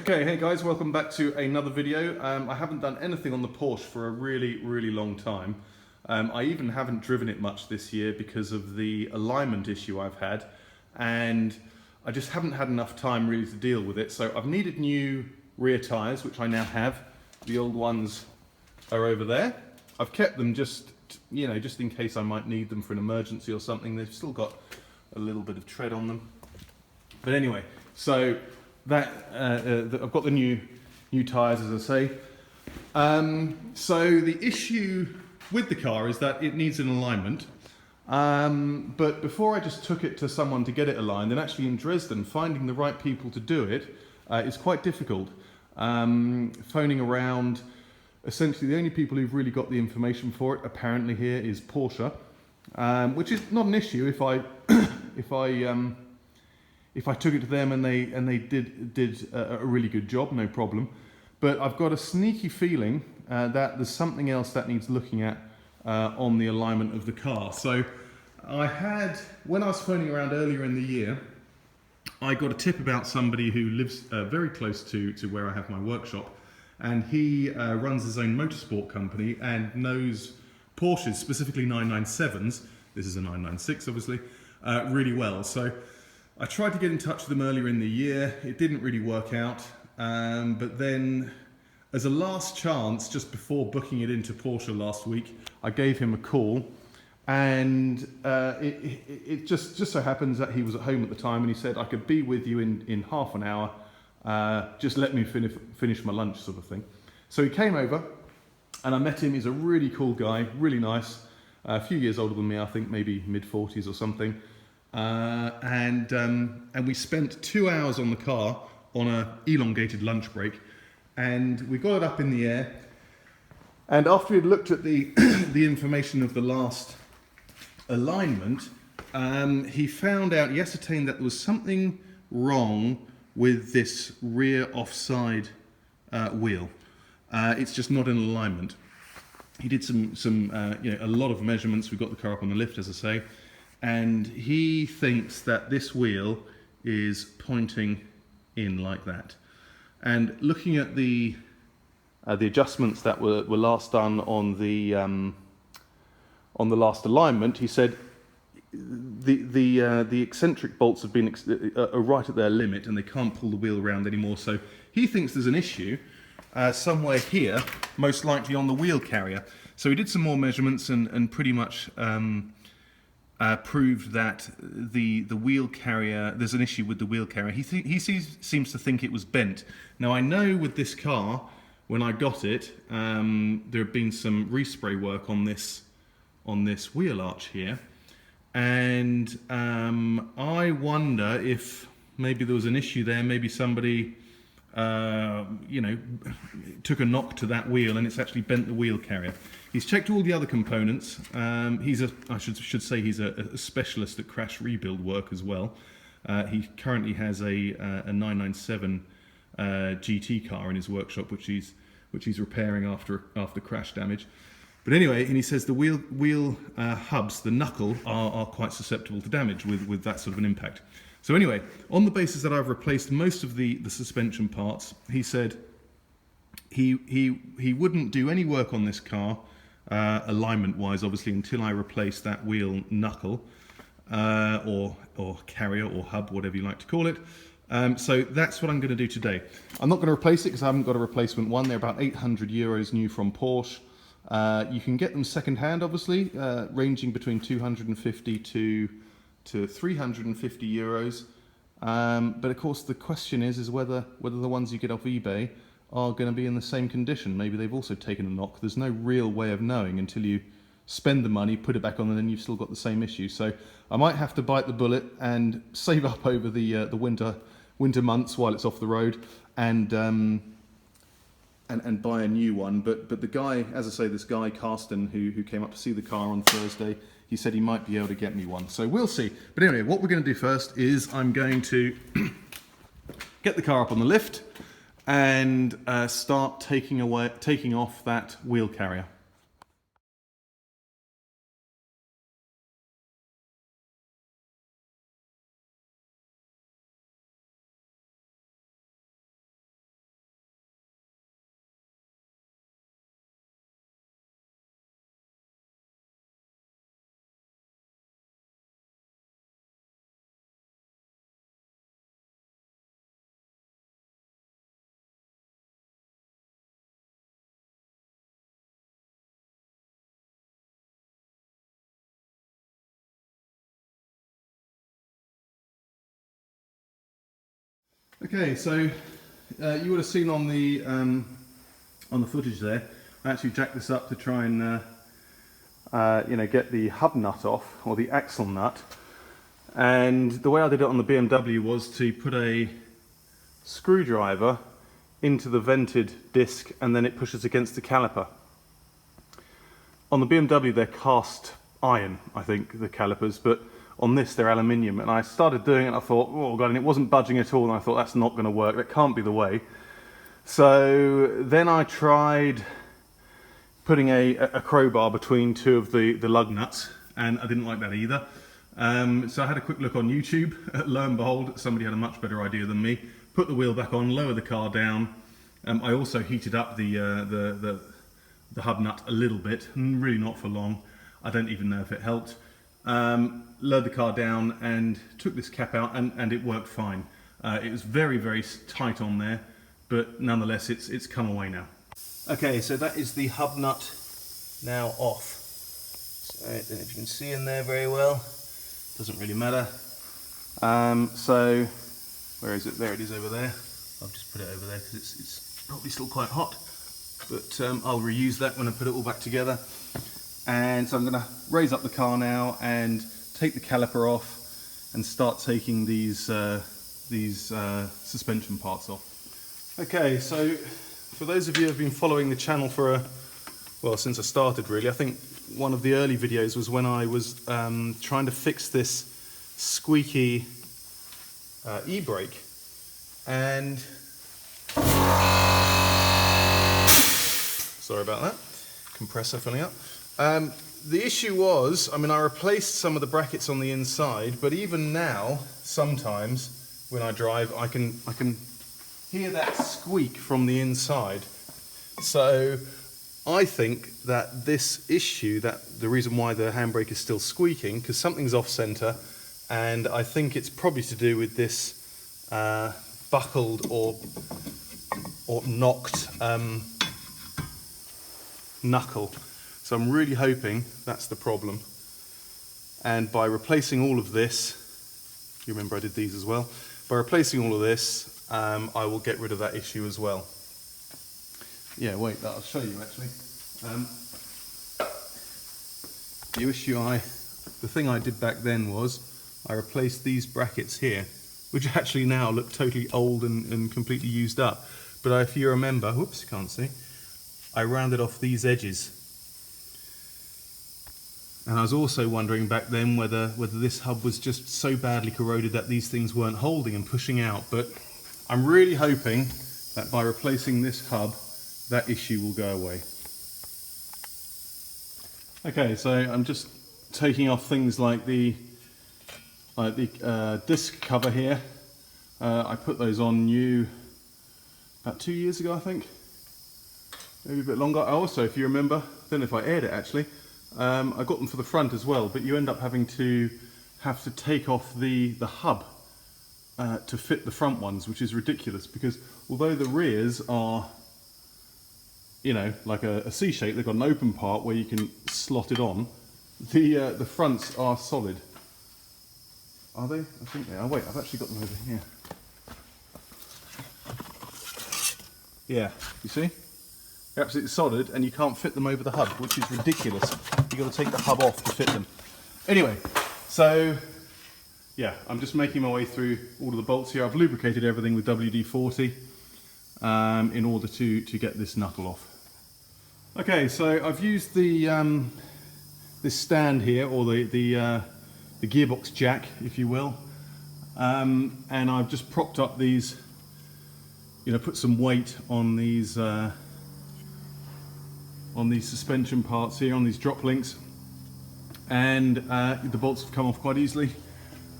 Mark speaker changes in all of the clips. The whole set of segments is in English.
Speaker 1: Okay, hey guys, welcome back to another video. I haven't done anything on the Porsche for a really long time. I even haven't driven it much this year because of the alignment issue I've had, and I just haven't had enough time really to deal with it. So I've needed new rear tyres, which I now have. The old ones are over there. I've kept them just in case I might need them for an emergency or something. They've still got a little bit of tread on them. But anyway, so that I've got the new tyres, as I say. So the issue with the car is that it needs an alignment. But before I just took it to someone to get it aligned, and actually in Dresden, finding the right people to do it is quite difficult. Phoning around, essentially the only people who've really got the information for it apparently here is Porsche, which is not an issue if I if I took it to them and they did a really good job, no problem. But I've got a sneaky feeling that there's something else that needs looking at on the alignment of the car. So when I was phoning around earlier in the year, I got a tip about somebody who lives very close to where I have my workshop, and he runs his own motorsport company and knows Porsches, specifically 997s, this is a 996 obviously, really well. So I tried to get in touch with them earlier in the year. It didn't really work out, but then as a last chance, just before booking it into Porsche last week, I gave him a call, and it just so happens that he was at home at the time, and he said, I could be with you in half an hour, just let me finish my lunch, sort of thing. So he came over, and I met him. He's a really cool guy, really nice, a few years older than me, I think maybe mid-40s or something. And we spent 2 hours on the car on an elongated lunch break, and we got it up in the air. And after we had looked at the information of the last alignment, he ascertained that there was something wrong with this rear offside wheel. It's just not in alignment. He did a lot of measurements. We got the car up on the lift, as I say. And he thinks that this wheel is pointing in like that. And looking at the adjustments that were last done on the last alignment, he said the eccentric bolts have been are right at their limit, and they can't pull the wheel around anymore. So he thinks there's an issue somewhere here, most likely on the wheel carrier. So he did some more measurements and pretty much proved that the wheel carrier, there's an issue with the wheel carrier. He seems to think it was bent. Now I know with this car, when I got it, there had been some respray work on this wheel arch here, and I wonder if maybe there was an issue there. Maybe somebody took a knock to that wheel and it's actually bent the wheel carrier. He's checked all the other components. I should say he's a specialist at crash rebuild work as well. He currently has a 997 GT car in his workshop, which he's repairing after crash damage. But anyway, and he says the wheel hubs, the knuckle, are quite susceptible to damage with that sort of an impact. So anyway, on the basis that I've replaced most of the suspension parts, he said he wouldn't do any work on this car, alignment-wise, obviously, until I replace that wheel knuckle, or carrier, or hub, whatever you like to call it. So that's what I'm going to do today. I'm not going to replace it because I haven't got a replacement one. They're about 800 euros new from Porsche. You can get them second-hand, obviously, ranging between 250 to 350 euros. But of course the question is whether the ones you get off eBay are going to be in the same condition. Maybe they've also taken a knock. There's no real way of knowing until you spend the money, put it back on, and then you've still got the same issue. So I might have to bite the bullet and save up over the winter months while it's off the road, and buy a new one. But the guy, as I say, this guy Carsten, who came up to see the car on Thursday, he said he might be able to get me one. So we'll see. But anyway, what we're going to do first is I'm going to get the car up on the lift and start taking off that wheel carrier. Okay, so you would have seen on the footage there, I actually jacked this up to try and get the hub nut off, or the axle nut. And the way I did it on the BMW was to put a screwdriver into the vented disc, and then it pushes against the caliper. On the BMW they're cast iron, I think, the calipers, but on this they're aluminium. And I started doing it and I thought, oh god, and it wasn't budging at all, and I thought that's not going to work, that can't be the way. So then I tried putting a crowbar between two of the lug nuts, and I didn't like that either. So I had a quick look on YouTube. Lo and behold, somebody had a much better idea than me. Put the wheel back on, lower the car down. I also heated up the hub nut a little bit, really not for long. I don't even know if it helped. Lowered the car down and took this cap out, and it worked fine. It was very, very tight on there, but nonetheless it's come away now. Okay, so that is the hub nut now off. So I don't know if you can see in there very well. Doesn't really matter. So where is it? There it is over there. I've just put it over there because it's probably still quite hot, but I'll reuse that when I put it all back together. And so I'm going to raise up the car now and take the caliper off and start taking these suspension parts off. Okay, so for those of you who have been following the channel for since I started really, I think one of the early videos was when I was trying to fix this squeaky e-brake, and sorry about that, compressor filling up. The issue was, I mean, I replaced some of the brackets on the inside, but even now, sometimes when I drive, I can hear that squeak from the inside. So I think that this issue, that the reason why the handbrake is still squeaking, because something's off center, and I think it's probably to do with this buckled or knocked knuckle. So I'm really hoping that's the problem. And by replacing all of this, you remember I did these as well, by replacing all of this, I will get rid of that issue as well. Yeah, wait, I'll show you actually. The thing I did back then was I replaced these brackets here, which actually now look totally old and completely used up. But if you remember, whoops, you can't see, I rounded off these edges. And I was also wondering back then whether this hub was just so badly corroded that these things weren't holding and pushing out. But I'm really hoping that by replacing this hub, that issue will go away. Okay, so I'm just taking off things like the disc cover here. I put those on new about 2 years ago, I think. Maybe a bit longer. I also, if you remember, I don't know if I aired it actually, I got them for the front as well, but you end up having to take off the hub to fit the front ones, which is ridiculous, because although the rears are, you know, like a C shape, they've got an open part where you can slot it on. The fronts are solid. Are they? I think they are. Wait, I've actually got them over here. Yeah, you see? They're absolutely solid, and you can't fit them over the hub, which is ridiculous. You've got to take the hub off to fit them. Anyway, so yeah, I'm just making my way through all of the bolts here. I've lubricated everything with WD-40 in order to get this knuckle off. Okay, so I've used the this stand here, or the gearbox jack, if you will, and I've just propped up these, you know, put some weight on these suspension parts here, on these drop links, and the bolts have come off quite easily.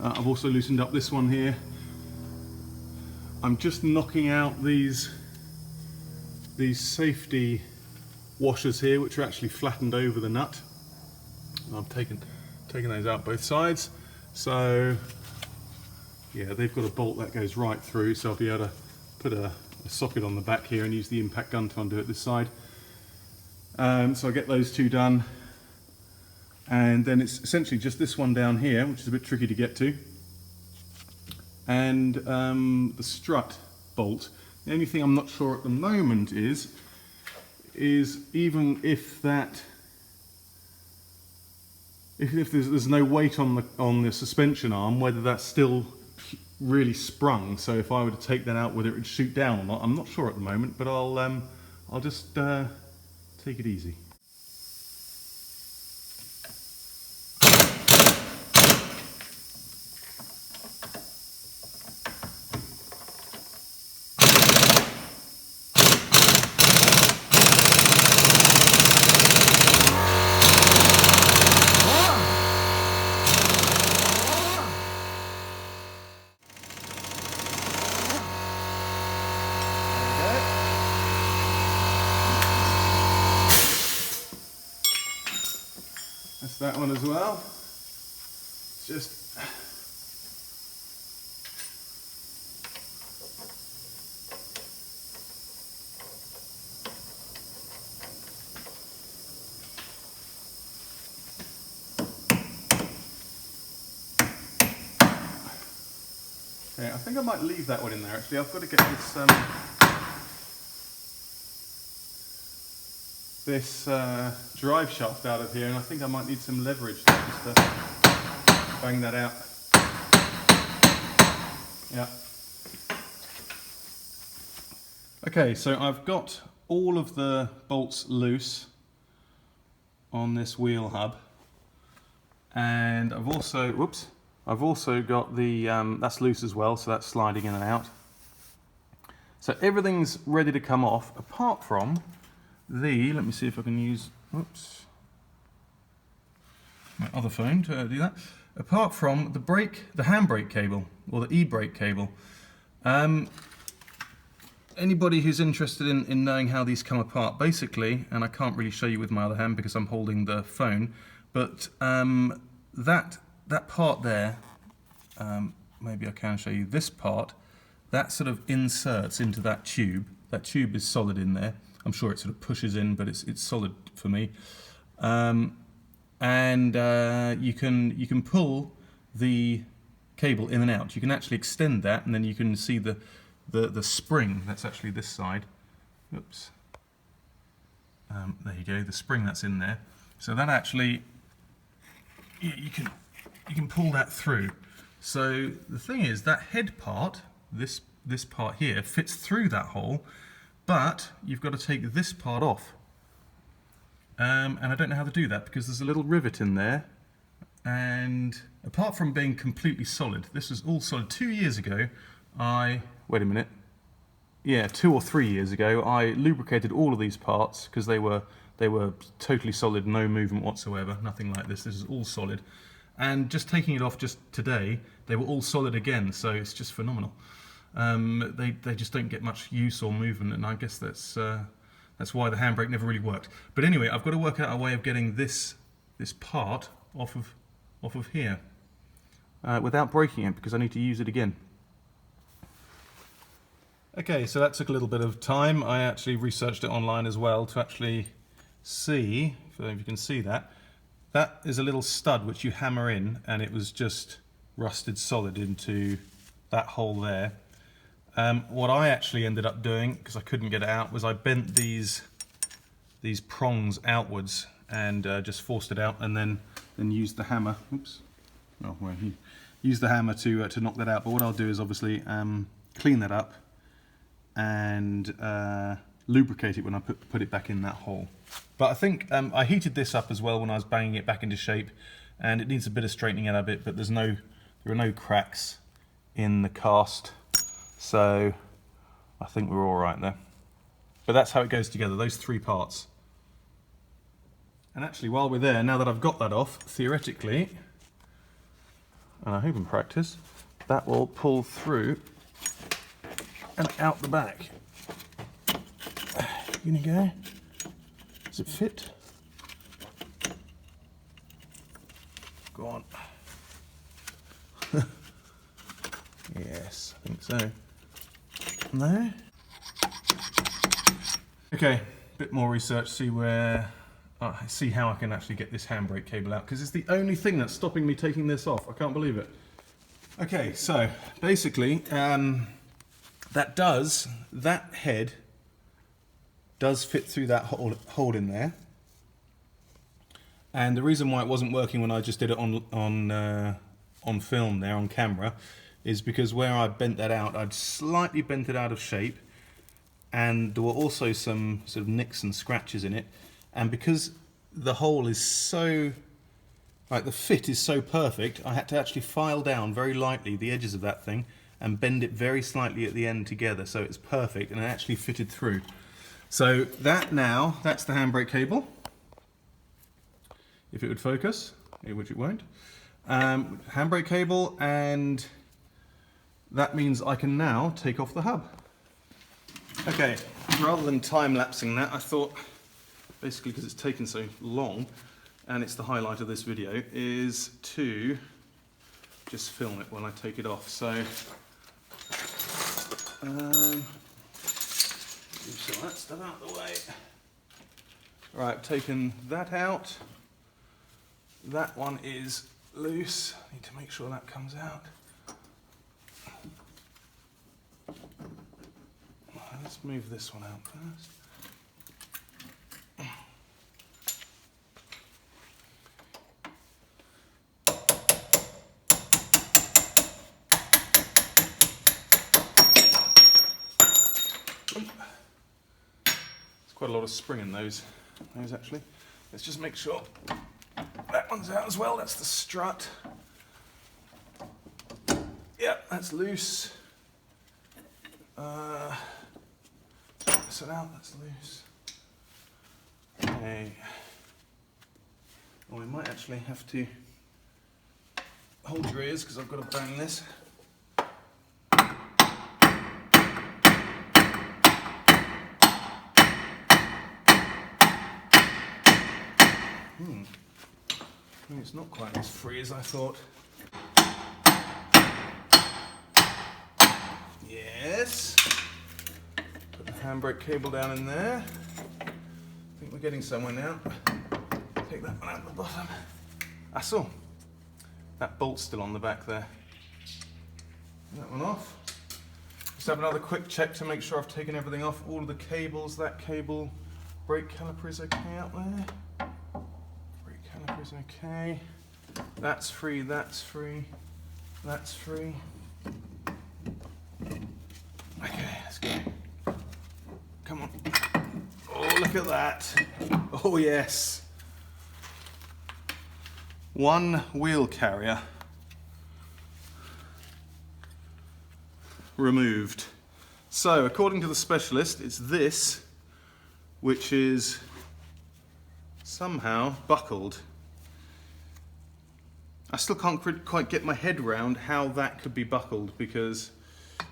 Speaker 1: I've also loosened up this one here. I'm just knocking out these safety washers here, which are actually flattened over the nut. I've taken those out both sides. So yeah, they've got a bolt that goes right through, so I'll be able to put a socket on the back here and use the impact gun to undo it this side. So I get those two done, and then it's essentially just this one down here, which is a bit tricky to get to. and the strut bolt. The only thing I'm not sure at the moment is even if that, if there's no weight on the suspension arm, whether that's still really sprung. So if I were to take that out, whether it would shoot down or not, I'm not sure at the moment. But I'll just take it easy. That's that one as well. It's just okay, I think I might leave that one in there actually. I've got to get this drive shaft out of here, and I think I might need some leverage there just to bang that out. Yeah. Okay, so I've got all of the bolts loose on this wheel hub, and I've also got the that's loose as well, so that's sliding in and out. So everything's ready to come off, apart from let me see if I can use, my other phone to do that. Apart from the handbrake cable, or the e-brake cable. Anybody who's interested in knowing how these come apart, basically, and I can't really show you with my other hand because I'm holding the phone, but that part there, maybe I can show you this part, that sort of inserts into that tube. That tube is solid in there. I'm sure it sort of pushes in, but it's solid for me. You can pull the cable in and out. You can actually extend that, and then you can see the spring that's actually this side. Oops. There you go. The spring that's in there. So that actually, you can pull that through. So the thing is, that head part, this part here, fits through that hole. But you've got to take this part off. And I don't know how to do that because there's a little rivet in there. And apart from being completely solid, this was all solid. 2 years ago, wait a minute. Yeah, 2 or 3 years ago, I lubricated all of these parts because they were totally solid, no movement whatsoever, nothing like this. This is all solid. And just taking it off just today, they were all solid again, so it's just phenomenal. They just don't get much use or movement, and I guess that's why the handbrake never really worked. But anyway, I've got to work out a way of getting this part off of here without breaking it, because I need to use it again. Okay, so that took a little bit of time. I actually researched it online as well to actually see, if you can see that. That is a little stud which you hammer in, and it was just rusted solid into that hole there. What I actually ended up doing, because I couldn't get it out, was I bent these prongs outwards and just forced it out, and then used the hammer. Oops. Oh, well, use the hammer to knock that out. But what I'll do is obviously clean that up and lubricate it when I put it back in that hole. But I think I heated this up as well when I was banging it back into shape, and it needs a bit of straightening out a bit, but there are no cracks in the cast. So I think we're all right there. But that's how it goes together, those 3 parts. And actually, while we're there, now that I've got that off, theoretically, and I hope in practice, that will pull through and out the back. Gonna go. Does it fit? Go on. Yes, I think so. No? Okay, bit more research, see how I can actually get this handbrake cable out, because it's the only thing that's stopping me taking this off. I can't believe it. Okay, so basically, that head does fit through that hole in there. And the reason why it wasn't working when I just did it on film there, on camera, is because where I bent that out, I'd slightly bent it out of shape, and there were also some sort of nicks and scratches in it. And because the hole is so, like the fit is so perfect, I had to actually file down very lightly the edges of that thing and bend it very slightly at the end together so it's perfect, and it actually fitted through. So that's the handbrake cable. If it would focus, which it won't. Handbrake cable, and that means I can now take off the hub. Okay, rather than time-lapsing that, I thought, basically because it's taken so long, and it's the highlight of this video, is to just film it when I take it off. So, move some of that stuff out of the way. Right, I've taken that out. That one is loose. I need to make sure that comes out. Let's move this one out first. There's quite a lot of spring in those actually. Let's just make sure that one's out as well. That's the strut. Yep, that's loose. So now that's loose. Okay. Well, we might actually have to hold your ears because I've got to bang this. I mean, it's not quite as free as I thought. Yes. Put the handbrake cable down in there. I think we're getting somewhere now. Take that one out the bottom. That's all. That bolt's still on the back there. That one off. Just have another quick check to make sure I've taken everything off. All of the cables, that cable, brake caliper is okay out there. Brake caliper is okay. That's free, that's free, that's free. Okay, let's go. Come on. Oh, look at that. Oh, yes. One wheel carrier removed. So, according to the specialist, it's this which is somehow buckled. I still can't quite get my head around how that could be buckled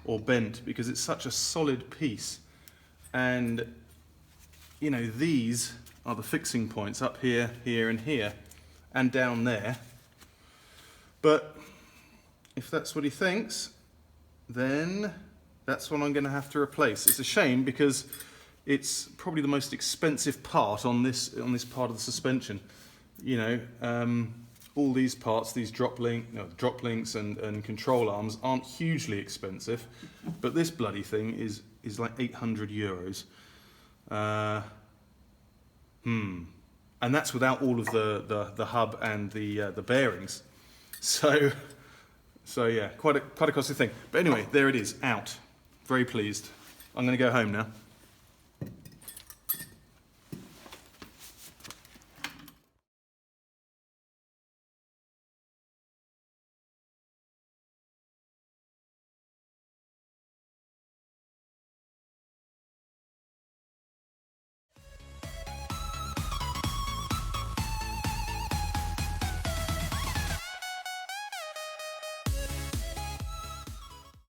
Speaker 1: or bent, because it's such a solid piece. And, you know, these are the fixing points up here, here and here, and down there. But if that's what he thinks, then that's what I'm going to have to replace. It's a shame because it's probably the most expensive part on this part of the suspension. You know, all these parts, these drop links and control arms aren't hugely expensive, but this bloody thing is like 800 euros. And that's without all of the hub and the bearings. So yeah, quite a costly thing. But anyway, there it is, out. Very pleased. I'm going to go home now.